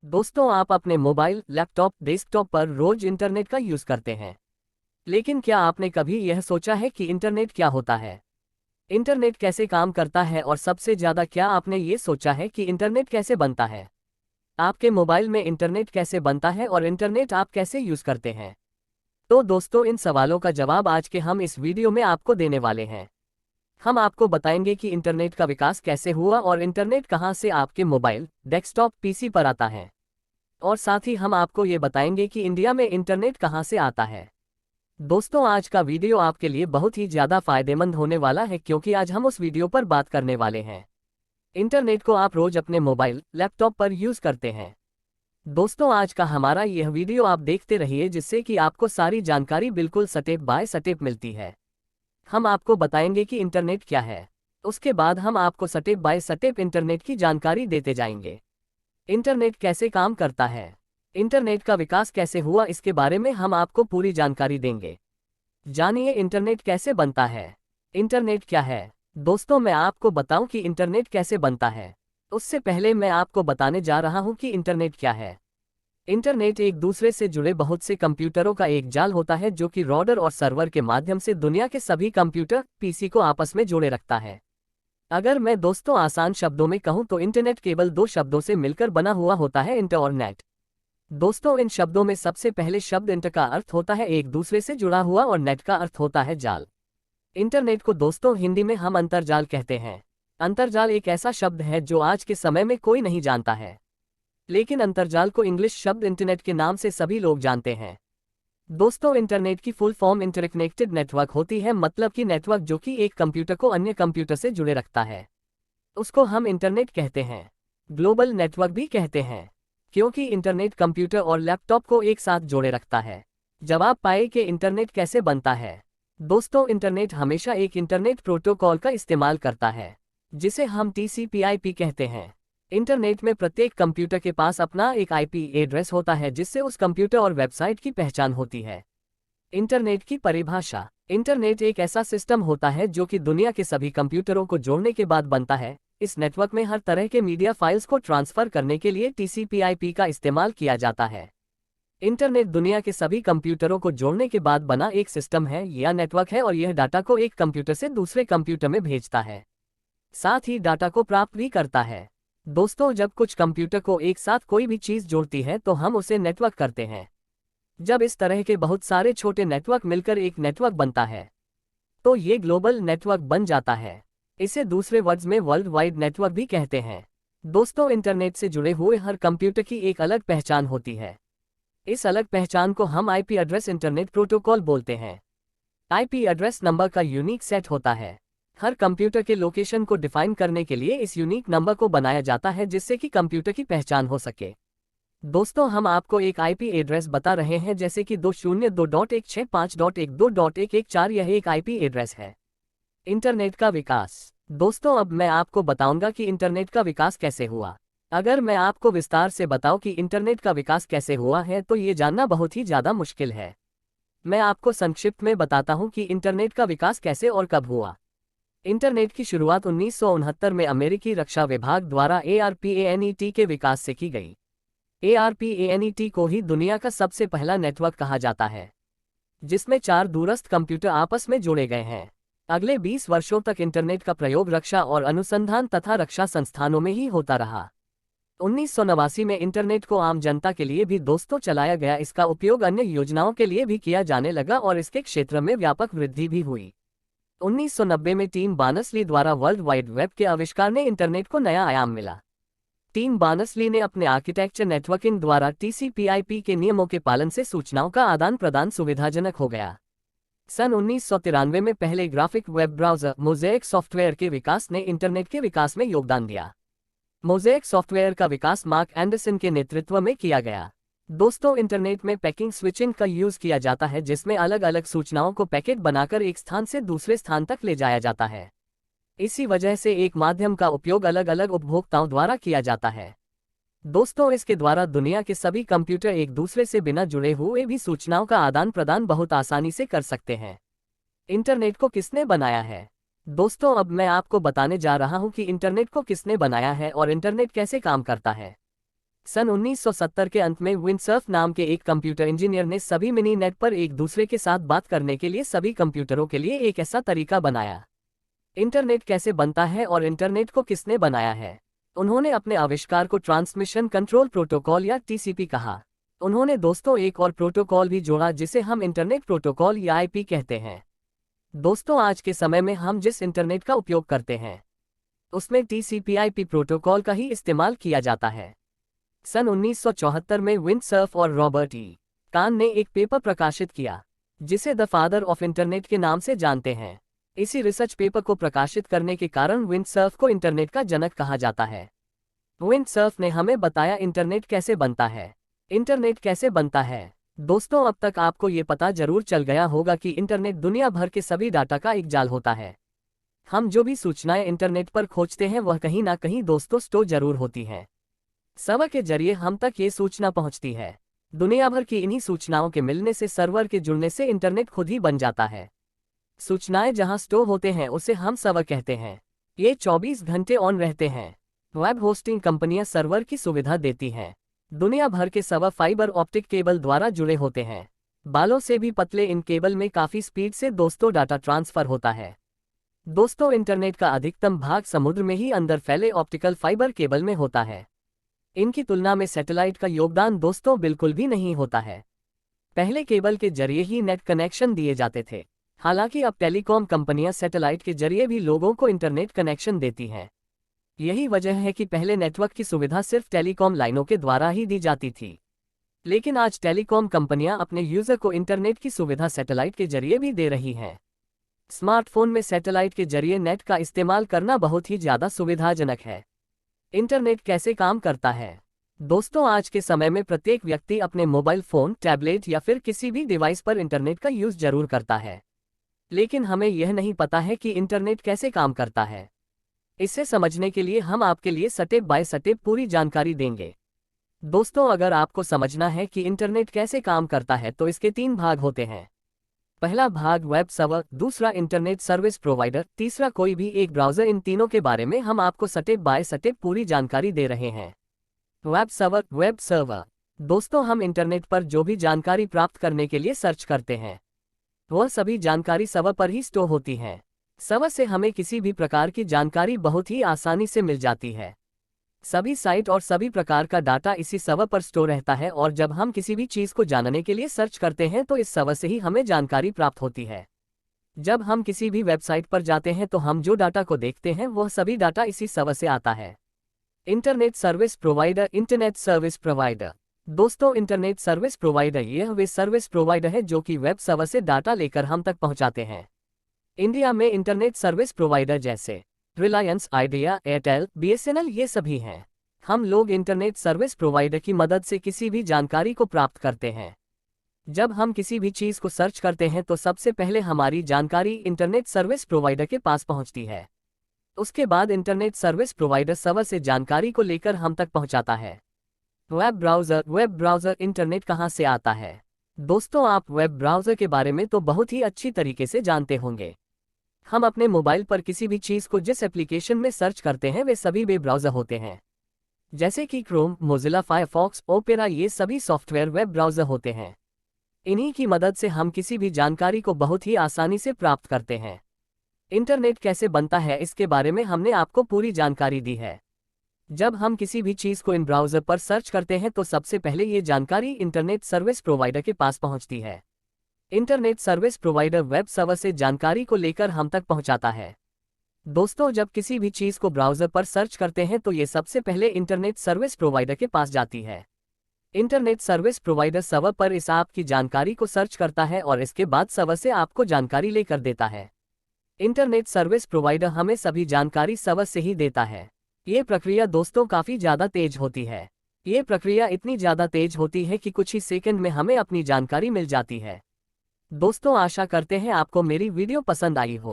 दोस्तों, आप अपने मोबाइल, लैपटॉप, डेस्कटॉप पर रोज इंटरनेट का यूज करते हैं। लेकिन क्या आपने कभी यह सोचा है कि इंटरनेट क्या होता है? इंटरनेट कैसे काम करता है और सबसे ज्यादा क्या आपने ये सोचा है कि इंटरनेट कैसे बनता है? आपके मोबाइल में इंटरनेट कैसे बनता है और इंटरनेट आप कैसे यूज करते हैं? तो दोस्तों, इन सवालों का जवाब आज के हम इस वीडियो में आपको देने वाले हैं। हम आपको बताएंगे कि इंटरनेट का विकास कैसे हुआ और इंटरनेट कहां से आपके मोबाइल, डेस्कटॉप, पीसी पर आता है। और साथ ही हम आपको ये बताएंगे कि इंडिया में इंटरनेट कहां से आता है। दोस्तों, आज का वीडियो आपके लिए बहुत ही ज़्यादा फायदेमंद होने वाला है, क्योंकि आज हम उस वीडियो पर बात करने वाले हैं। इंटरनेट को आप रोज अपने मोबाइल, लैपटॉप पर यूज़ करते हैं। दोस्तों, आज का हमारा यह वीडियो आप देखते रहिए, जिससे कि आपको सारी जानकारी बिल्कुल स्टेप बाय स्टेप मिलती है। हम आपको बताएंगे कि इंटरनेट क्या है। उसके बाद हम आपको स्टेप बाय स्टेप इंटरनेट की जानकारी देते जाएंगे। इंटरनेट कैसे काम करता है, इंटरनेट का विकास कैसे हुआ, इसके बारे में हम आपको पूरी जानकारी देंगे। जानिए इंटरनेट कैसे बनता है। इंटरनेट क्या है? दोस्तों, मैं आपको बताऊं कि इंटरनेट कैसे बनता है, उससे पहले मैं आपको बताने जा रहा हूं कि इंटरनेट क्या है। इंटरनेट एक दूसरे से जुड़े बहुत से कंप्यूटरों का एक जाल होता है, जो कि राउटर और सर्वर के माध्यम से दुनिया के सभी कंप्यूटर, पीसी को आपस में जोड़े रखता है। अगर मैं दोस्तों आसान शब्दों में कहूं तो इंटरनेट केवल दो शब्दों से मिलकर बना हुआ होता है, इंटर और नेट। दोस्तों, इन शब्दों में सबसे पहले शब्द इंटर का अर्थ होता है एक दूसरे से जुड़ा हुआ और नेट का अर्थ होता है जाल। इंटरनेट को दोस्तों हिंदी में हम अंतर्जाल कहते हैं। अंतर्जाल एक ऐसा शब्द है जो आज के समय में कोई नहीं जानता है, लेकिन अंतर्जाल को इंग्लिश शब्द इंटरनेट के नाम से सभी लोग जानते हैं। दोस्तों, इंटरनेट की फुल फॉर्म इंटरकनेक्टेड नेटवर्क होती है, मतलब कि नेटवर्क जो कि एक कंप्यूटर को अन्य कंप्यूटर से जुड़े रखता है, उसको हम इंटरनेट कहते हैं। ग्लोबल नेटवर्क भी कहते हैं, क्योंकि इंटरनेट कंप्यूटर और लैपटॉप को एक साथ जोड़े रखता है। जवाब पाए कि इंटरनेट कैसे बनता है। दोस्तों, इंटरनेट हमेशा एक इंटरनेट प्रोटोकॉल का इस्तेमाल करता है, जिसे हम TCP/IP कहते हैं। इंटरनेट में प्रत्येक कंप्यूटर के पास अपना एक IP एड्रेस होता है, जिससे उस कंप्यूटर और वेबसाइट की पहचान होती है। इंटरनेट की परिभाषा। इंटरनेट एक ऐसा सिस्टम होता है जो कि दुनिया के सभी कंप्यूटरों को जोड़ने के बाद बनता है। इस नेटवर्क में हर तरह के मीडिया फाइल्स को ट्रांसफर करने के लिए TCP/IP का इस्तेमाल किया जाता है। इंटरनेट दुनिया के सभी कंप्यूटरों को जोड़ने के बाद बना एक सिस्टम है या नेटवर्क है, और यह डाटा को एक कंप्यूटर से दूसरे कंप्यूटर में भेजता है, साथ ही डाटा को प्राप्त भी करता है। दोस्तों, जब कुछ कंप्यूटर को एक साथ कोई भी चीज़ जोड़ती है तो हम उसे नेटवर्क करते हैं। जब इस तरह के बहुत सारे छोटे नेटवर्क मिलकर एक नेटवर्क बनता है, तो ये ग्लोबल नेटवर्क बन जाता है। इसे दूसरे वर्ड्स में वर्ल्ड वाइड नेटवर्क भी कहते हैं। दोस्तों, इंटरनेट से जुड़े हुए हर कंप्यूटर की एक अलग पहचान होती है। इस अलग पहचान को हम IP एड्रेस इंटरनेट प्रोटोकॉल बोलते हैं। IP एड्रेस नंबर का यूनिक सेट होता है। हर कंप्यूटर के लोकेशन को डिफाइन करने के लिए इस यूनिक नंबर को बनाया जाता है, जिससे कि कंप्यूटर की पहचान हो सके। दोस्तों, हम आपको एक IP एड्रेस बता रहे हैं, जैसे कि 202.165.12.114। यह एक IP एड्रेस है। इंटरनेट का विकास। दोस्तों, अब मैं आपको बताऊंगा कि इंटरनेट का विकास कैसे हुआ। अगर मैं आपको विस्तार से बताऊं कि इंटरनेट का विकास कैसे हुआ है, तो ये जानना बहुत ही ज़्यादा मुश्किल है। मैं आपको संक्षिप्त में बताता हूं कि इंटरनेट का विकास कैसे और कब हुआ। इंटरनेट की शुरुआत 1969 में अमेरिकी रक्षा विभाग द्वारा ARPANET के विकास से की गई। ARPANET को ही दुनिया का सबसे पहला नेटवर्क कहा जाता है, जिसमें 4 दूरस्थ कंप्यूटर आपस में जोड़े गए हैं। अगले 20 वर्षों तक इंटरनेट का प्रयोग रक्षा और अनुसंधान तथा रक्षा संस्थानों में ही होता रहा। 1989 में इंटरनेट को आम जनता के लिए भी दोस्तों चलाया गया। इसका उपयोग अन्य योजनाओं के लिए भी किया जाने लगा और इसके क्षेत्र में व्यापक वृद्धि भी हुई। 1990 में टिम बर्नर्स-ली द्वारा वर्ल्ड वाइड वेब के आविष्कार ने इंटरनेट को नया आयाम मिला। टिम बर्नर्स-ली ने अपने आर्किटेक्चर नेटवर्किंग द्वारा TCP/IP के नियमों के पालन से सूचनाओं का आदान प्रदान सुविधाजनक हो गया। सन 1993 में पहले graphic web browser mosaic software के विकास ने इंटरनेट के विकास में योगदान दिया। मोज़ेक सॉफ्टवेयर का विकास मार्क एंडरसन के नेतृत्व में किया गया। दोस्तों, इंटरनेट में पैकेट स्विचिंग का यूज़ किया जाता है, जिसमें अलग अलग सूचनाओं को पैकेट बनाकर एक स्थान से दूसरे स्थान तक ले जाया जाता है। इसी वजह से एक माध्यम का उपयोग अलग अलग उपभोक्ताओं द्वारा किया जाता है। दोस्तों, इसके द्वारा दुनिया के सभी कंप्यूटर एक दूसरे से बिना जुड़े हुए भी सूचनाओं का आदान प्रदान बहुत आसानी से कर सकते हैं। इंटरनेट को किसने बनाया है? दोस्तों, अब मैं आपको बताने जा रहा हूं कि इंटरनेट को किसने बनाया है और इंटरनेट कैसे काम करता है। सन 1970 के अंत में विंडसर्फ नाम के एक कंप्यूटर इंजीनियर ने सभी मिनी नेट पर एक दूसरे के साथ बात करने के लिए सभी कंप्यूटरों के लिए एक ऐसा तरीका बनाया। इंटरनेट कैसे बनता है और इंटरनेट को किसने बनाया है? उन्होंने अपने आविष्कार को ट्रांसमिशन कंट्रोल प्रोटोकॉल या टीसीपी कहा। उन्होंने दोस्तों एक और प्रोटोकॉल भी जोड़ा जिसे हम इंटरनेट प्रोटोकॉल या आईपी कहते हैं। दोस्तों आज के समय में हम जिस इंटरनेट का उपयोग करते हैं उसमें टीसीपी/आईपी प्रोटोकॉल का ही इस्तेमाल किया जाता है। सन 1974 में विंडसर्फ और रॉबर्ट ई. कान ने एक पेपर प्रकाशित किया जिसे द फादर ऑफ इंटरनेट के नाम से जानते हैं। इसी रिसर्च पेपर को प्रकाशित करने के कारण विंडसर्फ को इंटरनेट का जनक कहा जाता है। विंडसर्फ ने हमें बताया इंटरनेट कैसे बनता है। इंटरनेट कैसे बनता है? दोस्तों अब तक आपको ये पता जरूर चल गया होगा कि इंटरनेट दुनिया भर के सभी डाटा का एक जाल होता है। हम जो भी सूचनाएं इंटरनेट पर खोजते हैं वह कहीं ना कहीं दोस्तों स्टोर जरूर होती हैं। सर्वर के जरिए हम तक ये सूचना पहुंचती है। दुनिया भर की इन्हीं सूचनाओं के मिलने से सर्वर के जुड़ने से इंटरनेट खुद ही बन जाता है। सूचनाएं जहां स्टोर होते हैं उसे हम सर्वर कहते हैं। ये 24 घंटे ऑन रहते हैं। वेब होस्टिंग कंपनियां सर्वर की सुविधा देती हैं। दुनिया भर के सर्वर फाइबर ऑप्टिक केबल द्वारा जुड़े होते हैं। बालों से भी पतले इन केबल में काफ़ी स्पीड से दोस्तों डाटा ट्रांसफ़र होता है। दोस्तों इंटरनेट का अधिकतम भाग समुद्र में ही अंदर फैले ऑप्टिकल फाइबर केबल में होता है। इनकी तुलना में सैटेलाइट का योगदान दोस्तों बिल्कुल भी नहीं होता है। पहले केबल के जरिए ही नेट कनेक्शन दिए जाते थे। हालांकि अब टेलीकॉम कंपनियां सैटेलाइट के जरिए भी लोगों को इंटरनेट कनेक्शन देती हैं। यही वजह है कि पहले नेटवर्क की सुविधा सिर्फ टेलीकॉम लाइनों के द्वारा ही दी जाती थी, लेकिन आज टेलीकॉम कंपनियां अपने यूजर को इंटरनेट की सुविधा सैटेलाइट के जरिए भी दे रही हैं। स्मार्टफोन में सैटेलाइट के जरिए नेट का इस्तेमाल करना बहुत ही ज़्यादा सुविधाजनक है। इंटरनेट कैसे काम करता है? दोस्तों आज के समय में प्रत्येक व्यक्ति अपने मोबाइल फ़ोन, टैबलेट या फिर किसी भी डिवाइस पर इंटरनेट का यूज़ जरूर करता है, लेकिन हमें यह नहीं पता है कि इंटरनेट कैसे काम करता है। इसे समझने के लिए हम आपके लिए स्टेप बाय स्टेप पूरी जानकारी देंगे। दोस्तों अगर आपको समझना है कि इंटरनेट कैसे काम करता है तो इसके 3 भाग होते हैं। पहला भाग वेब सर्वर, दूसरा इंटरनेट सर्विस प्रोवाइडर, तीसरा कोई भी एक ब्राउज़र। इन तीनों के बारे में हम आपको स्टेप बाय स्टेप पूरी जानकारी दे रहे हैं। Web server, web server. दोस्तों हम इंटरनेट पर जो भी जानकारी प्राप्त करने के लिए सर्च करते हैं वह सभी जानकारी सर्वर पर ही स्टोर होती है। सर्वर से हमें किसी भी प्रकार की जानकारी बहुत ही आसानी से मिल जाती है। सभी साइट और सभी प्रकार का डाटा इसी सर्वर पर स्टोर रहता है और जब हम किसी भी चीज़ को जानने के लिए सर्च करते हैं तो इस सर्वर से ही हमें जानकारी प्राप्त होती है। जब हम किसी भी वेबसाइट पर जाते हैं तो हम जो डाटा को देखते हैं वह सभी डाटा इसी सर्वर से आता है। Internet service provider, internet service provider. दोस्तों इंटरनेट सर्विस प्रोवाइडर यह वे सर्विस प्रोवाइडर है जो कि वेब सर्वर से डाटा लेकर हम तक पहुंचाते हैं। इंडिया में इंटरनेट सर्विस प्रोवाइडर जैसे रिलायंस, आइडिया, एयरटेल, बीएसएनएल ये सभी हैं। हम लोग इंटरनेट सर्विस प्रोवाइडर की मदद से किसी भी जानकारी को प्राप्त करते हैं। जब हम किसी भी चीज़ को सर्च करते हैं तो सबसे पहले हमारी जानकारी इंटरनेट सर्विस प्रोवाइडर के पास पहुंचती है। उसके बाद इंटरनेट सर्विस प्रोवाइडर सर्वर से जानकारी को लेकर हम तक पहुंचाता है। Web browser, web browser internet कहाँ से आता है? दोस्तों आप वेब ब्राउज़र के बारे में तो बहुत ही अच्छी तरीके से जानते होंगे। हम अपने मोबाइल पर किसी भी चीज़ को जिस एप्लीकेशन में सर्च करते हैं वे सभी वेब ब्राउज़र होते हैं, जैसे कि क्रोम, मोजिला फायरफॉक्स, ओपेरा। ये सभी सॉफ्टवेयर वेब ब्राउज़र होते हैं। इन्हीं की मदद से हम किसी भी जानकारी को बहुत ही आसानी से प्राप्त करते हैं। इंटरनेट कैसे बनता है इसके बारे में हमने आपको पूरी जानकारी दी है। जब हम किसी भी चीज़ को इन ब्राउज़र पर सर्च करते हैं तो सबसे पहले ये जानकारी इंटरनेट सर्विस प्रोवाइडर के पास पहुंचती है। Internet service provider web server से जानकारी को लेकर हम तक पहुंचाता है। दोस्तों जब किसी भी चीज़ को ब्राउज़र पर सर्च करते हैं तो ये सबसे पहले इंटरनेट सर्विस प्रोवाइडर के पास जाती है। इंटरनेट सर्विस प्रोवाइडर सर्वर पर इस ऐप की जानकारी को सर्च करता है और इसके बाद सर्वर से आपको जानकारी लेकर देता है। इंटरनेट सर्विस प्रोवाइडर हमें सभी जानकारी सर्वर से ही देता है। ये प्रक्रिया दोस्तों काफ़ी ज़्यादा तेज होती है। ये प्रक्रिया इतनी ज़्यादा तेज होती है कि कुछ ही सेकंड में हमें अपनी जानकारी मिल जाती है। दोस्तों आशा करते हैं आपको मेरी वीडियो पसंद आई हो।